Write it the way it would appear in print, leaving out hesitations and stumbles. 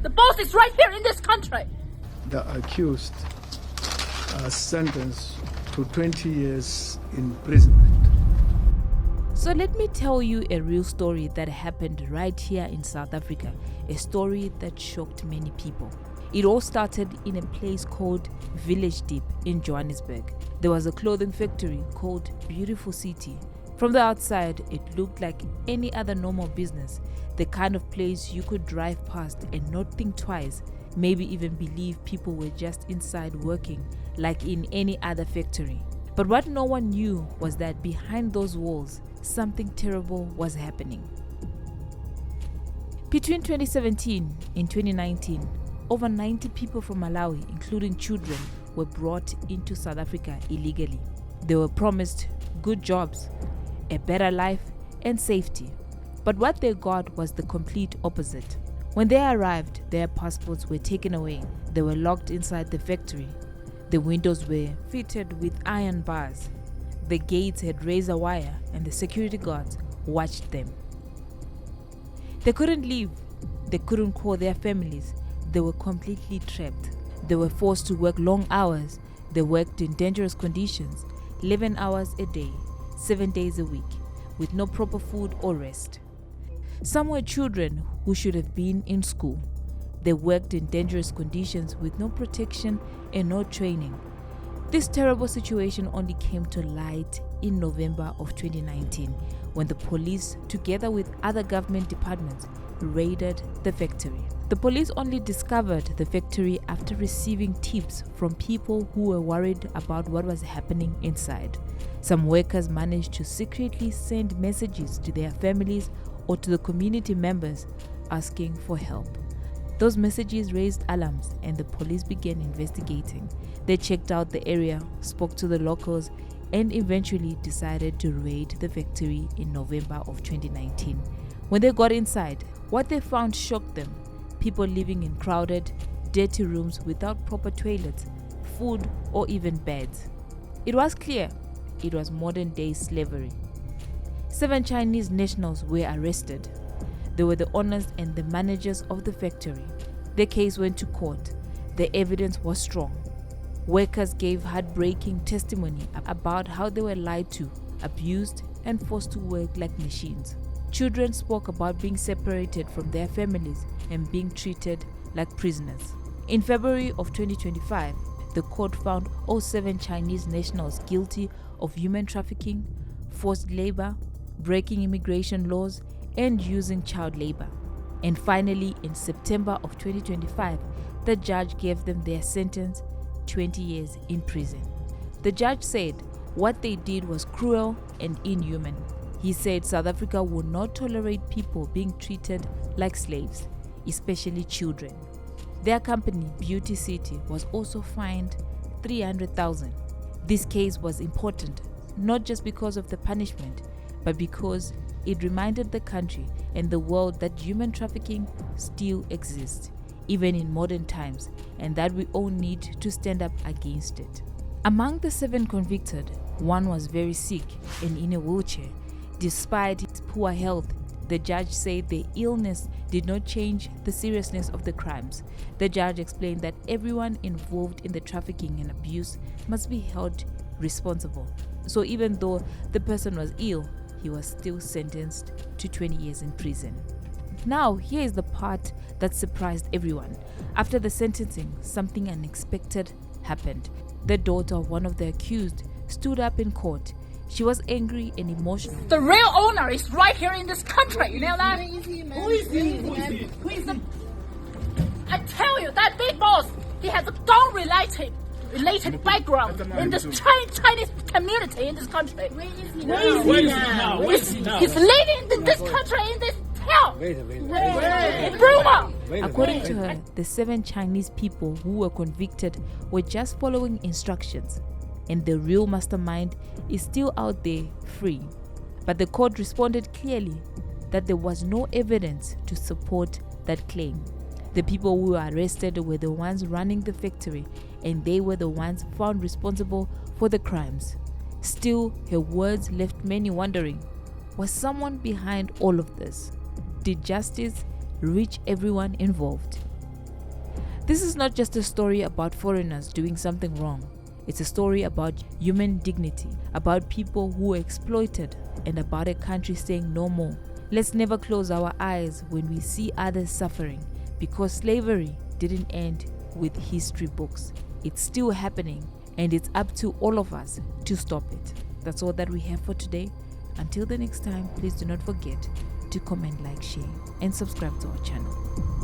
The boss is right here in this country. The accused are sentenced to 20 years imprisonment. So let me tell you a real story that happened right here in South Africa, a story that shocked many people. It all started in a place called Village Deep in Johannesburg. There was a clothing factory called Beautiful City. From the outside, it looked like any other normal business, the kind of place you could drive past and not think twice, maybe even believe people were just inside working like in any other factory. But what no one knew was that behind those walls, something terrible was happening. Between 2017 and 2019, over 90 people from Malawi, including children, were brought into South Africa illegally. They were promised good jobs, a better life, and safety. But what they got was the complete opposite. When they arrived, their passports were taken away. They were locked inside the factory. The windows were fitted with iron bars. The gates had razor wire, and the security guards watched them. They couldn't leave. They couldn't call their families. They were completely trapped. They were forced to work long hours. They worked in dangerous conditions, 11 hours a day, 7 days a week, with no proper food or rest. Some were children who should have been in school. They worked in dangerous conditions with no protection and no training. This terrible situation only came to light in November of 2019 when the police, together with other government departments, raided the factory. The police only discovered the factory after receiving tips from people who were worried about what was happening inside. Some workers managed to secretly send messages to their families or to the community members asking for help. Those messages raised alarms and the police began investigating. They checked out the area, spoke to the locals, and eventually decided to raid the factory in November of 2019. When they got inside, what they found shocked them. People living in crowded, dirty rooms without proper toilets, food, or even beds. It was clear it was modern-day slavery. 7 Chinese nationals were arrested. They were the owners and the managers of the factory. Their case went to court. The evidence was strong. Workers gave heartbreaking testimony about how they were lied to, abused, and forced to work like machines. Children spoke about being separated from their families and being treated like prisoners. In February of 2025, the court found all 7 Chinese nationals guilty of human trafficking, forced labor, breaking immigration laws, and using child labor. And finally, in September of 2025, the judge gave them their sentence, 20 years in prison. The judge said what they did was cruel and inhuman. He said South Africa would not tolerate people being treated like slaves, especially children. Their company, Beauty City, was also fined 300,000. This case was important, not just because of the punishment, but because it reminded the country and the world that human trafficking still exists, even in modern times, and that we all need to stand up against it. Among the 7 convicted, one was very sick and in a wheelchair. Despite his poor health, the judge said the illness did not change the seriousness of the crimes. The judge explained that everyone involved in the trafficking and abuse must be held responsible. So even though the person was ill, he was still sentenced to 20 years in prison. Now, here is the part that surprised everyone. After the sentencing, something unexpected happened. The daughter of one of the accused stood up in court. She was angry and emotional. The real owner is right here in this country. You know that? Who is he? Who is the... I tell you, that big boss, he has a gang-related background in this Chinese community in this country. Where is he now? He's leading this country in this hell. In Burma. According to her, the 7 Chinese people who were convicted were just following instructions, and the real mastermind is still out there free. But the court responded clearly that there was no evidence to support that claim. The people who were arrested were the ones running the factory, and they were the ones found responsible for the crimes. Still, her words left many wondering, was someone behind all of this? Did justice reach everyone involved? This is not just a story about foreigners doing something wrong. It's a story about human dignity, about people who were exploited, and about a country saying no more. Let's never close our eyes when we see others suffering, because slavery didn't end with history books. It's still happening, and it's up to all of us to stop it. That's all that we have for today. Until the next time, please do not forget to comment, like, share, and subscribe to our channel.